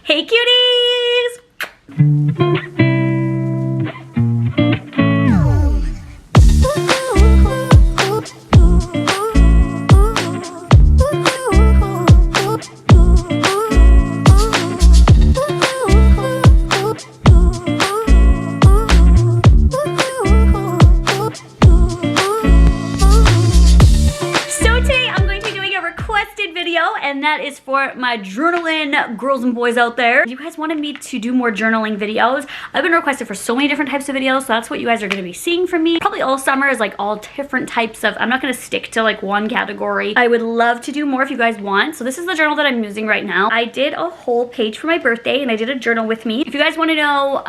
Hey cuties! And that is for my journaling girls and boys out there. You guys wanted me to do more journaling videos. I've been requested for so many different types of videos, so that's what you guys are going to be seeing from me. Probably all summer is like all different types of, I'm not going to stick to like one category. I would love to do more if you guys want. So this is the journal that I'm using right now. I did a whole page for my birthday and I did a journal with me. If you guys want to know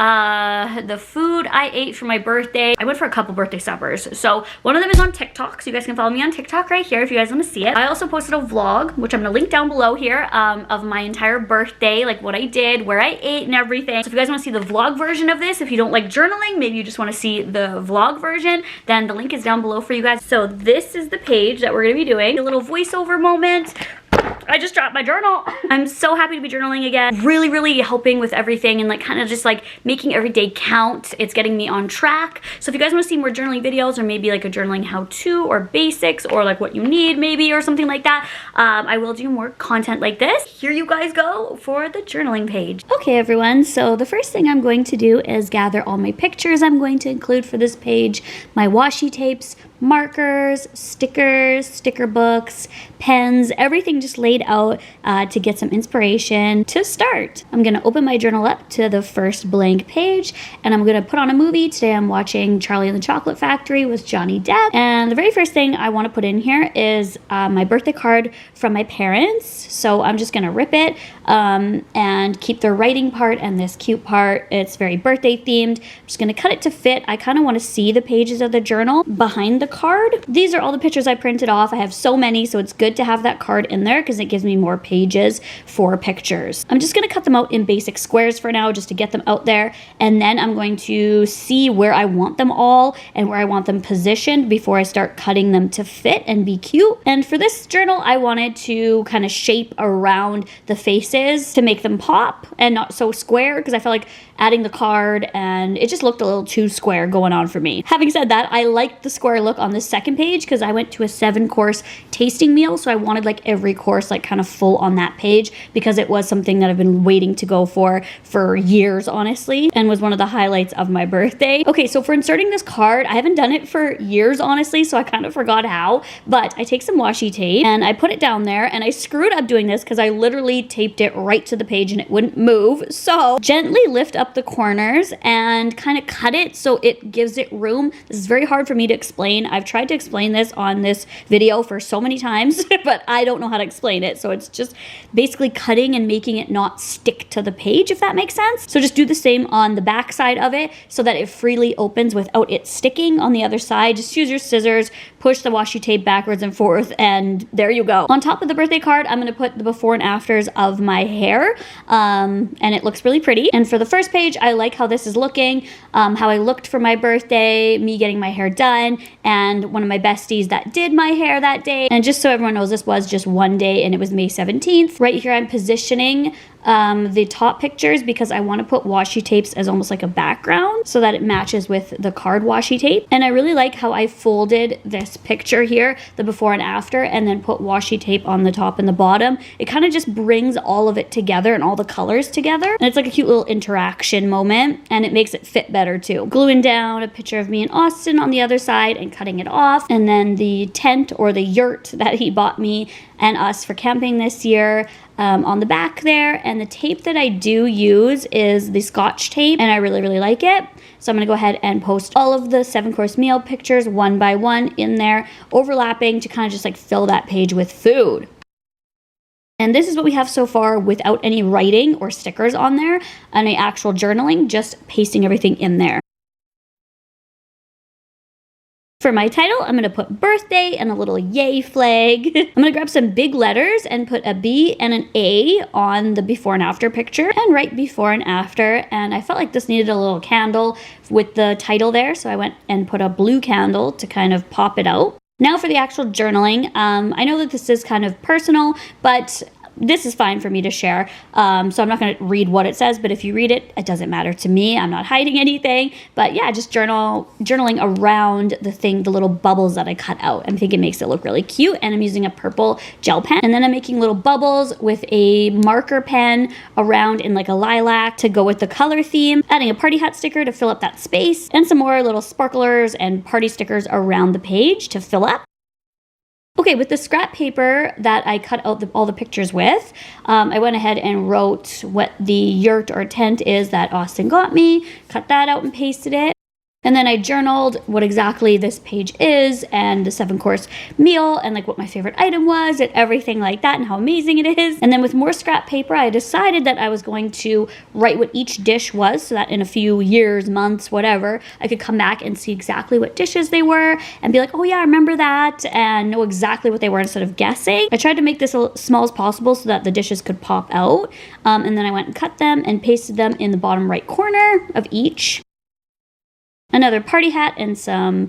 the food I ate for my birthday, I went for a couple birthday suppers. So one of them is on TikTok, so you guys can follow me on TikTok right here if you guys want to see it. I also posted a vlog, which I'm going to link down below here, of my entire birthday, like what I did, where I ate and everything. So if you guys want to see the vlog version of this, if you don't like journaling, maybe you just want to see the vlog version, then the link is down below for you guys. So this is the page that we're going to be doing. A little voiceover moment. I just dropped my journal. I'm so happy to be journaling again. Really helping with everything and like kind of just like making every day count. It's getting me on track. So if you guys want to see more journaling videos or maybe like a journaling how-to or basics or like what you need maybe or something like that, I will do more content like this. Here you guys go for the journaling page. Okay everyone, so the first thing I'm going to do is gather all my pictures I'm going to include for this page, my washi tapes, markers, stickers, sticker books, pens, everything just laid out to get some inspiration to start. I'm gonna open my journal up to the first blank page and I'm gonna put on a movie. Today I'm watching Charlie and the Chocolate Factory with Johnny Depp. And the very first thing I wanna put in here is my birthday card from my parents. So I'm just gonna rip it and keep the writing part and this cute part. It's very birthday themed. I'm just gonna cut it to fit. I kinda wanna see the pages of the journal behind the card. These are all the pictures I printed off. I have so many, so it's good to have that card in there because it gives me more pages for pictures. I'm just going to cut them out in basic squares for now just to get them out there, and then I'm going to see where I want them all and where I want them positioned before I start cutting them to fit and be cute. And for this journal, I wanted to kind of shape around the faces to make them pop and not so square because I felt like adding the card and it just looked a little too square going on for me. Having said that, I liked the square look on the second page because I went to a 7-course tasting meal, so I wanted like every course like kind of full on that page because it was something that I've been waiting to go for years honestly and was one of the highlights of my birthday. Okay, so for inserting this card, I haven't done it for years honestly, so I kind of forgot how, but I take some washi tape and I put it down there and I screwed up doing this because I literally taped it right to the page and it wouldn't move. So gently lift up the corners and kind of cut it so it gives it room. This is very hard for me to explain. I've tried to explain this on this video for so many times, but I don't know how to explain it. So it's just basically cutting and making it not stick to the page, if that makes sense. So just do the same on the back side of it so that it freely opens without it sticking on the other side. Just use your scissors, push the washi tape backwards and forth, and there you go. On top of the birthday card, I'm going to put the before and afters of my hair, and it looks really pretty. And for the first page, I like how this is looking, how I looked for my birthday, me getting my hair done, and one of my besties that did my hair that day. And just so everyone knows, this was just one day and it was May 17th. Right here I'm positioning the top pictures because I want to put washi tapes as almost like a background so that it matches with the card washi tape. And I really like how I folded this picture here, the before and after, and then put washi tape on the top and the bottom. It kind of just brings all of it together and all the colors together. And it's like a cute little interaction moment and it makes it fit better too. Gluing down a picture of me and Austin on the other side and cutting it off. And then the tent or the yurt that he bought me and us for camping this year on the back there. And the tape that I do use is the Scotch tape and I really like it. So I'm going to go ahead and post all of the 7-course meal pictures one by one in there, overlapping to kind of just like fill that page with food. And this is what we have so far without any writing or stickers on there, any actual journaling, just pasting everything in there. For my title, I'm going to put birthday and a little yay flag. I'm going to grab some big letters and put a B and an A on the before and after picture and write before and after. And I felt like this needed a little candle with the title there, so I went and put a blue candle to kind of pop it out. Now for the actual journaling, I know that this is kind of personal, but this is fine for me to share. So I'm not going to read what it says, but if you read it, it doesn't matter to me. I'm not hiding anything. But yeah, just journaling around the little bubbles that I cut out. I think it makes it look really cute. And I'm using a purple gel pen. And then I'm making little bubbles with a marker pen around in like a lilac to go with the color theme. Adding a party hat sticker to fill up that space. And some more little sparklers and party stickers around the page to fill up. Okay, with the scrap paper that I cut out all the pictures with, I went ahead and wrote what the yurt or tent is that Austin got me, cut that out and pasted it. And then I journaled what exactly this page is and the 7-course meal and like what my favorite item was and everything like that and how amazing it is. And then with more scrap paper, I decided that I was going to write what each dish was so that in a few years, months, whatever, I could come back and see exactly what dishes they were and be like, oh yeah, I remember that, and know exactly what they were instead of guessing. I tried to make this as small as possible so that the dishes could pop out. And then I went and cut them and pasted them in the bottom right corner of each. Another party hat and some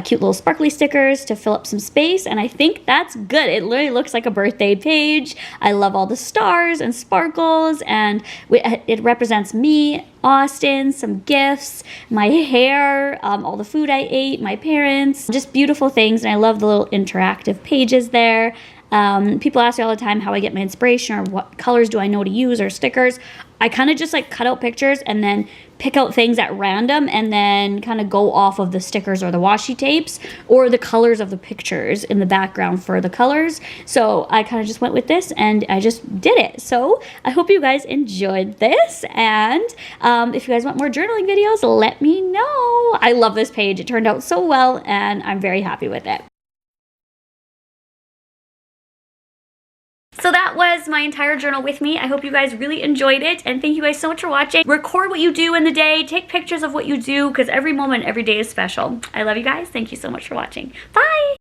cute little sparkly stickers to fill up some space, and I think that's good. It literally looks like a birthday page. I love all the stars and sparkles, and it represents me, Austin, some gifts, my hair, all the food I ate, my parents, just beautiful things, and I love the little interactive pages there. People ask me all the time how I get my inspiration or what colors do I know to use or stickers. I kind of just like cut out pictures and then pick out things at random and then kind of go off of the stickers or the washi tapes or the colors of the pictures in the background for the colors. So I kind of just went with this and I just did it. So I hope you guys enjoyed this, and if you guys want more journaling videos, let me know. I love this page. It turned out so well and I'm very happy with it. So that was my entire journal with me. I hope you guys really enjoyed it, and thank you guys so much for watching. Record what you do in the day, take pictures of what you do, because every moment, every day is special. I love you guys. Thank you so much for watching. Bye!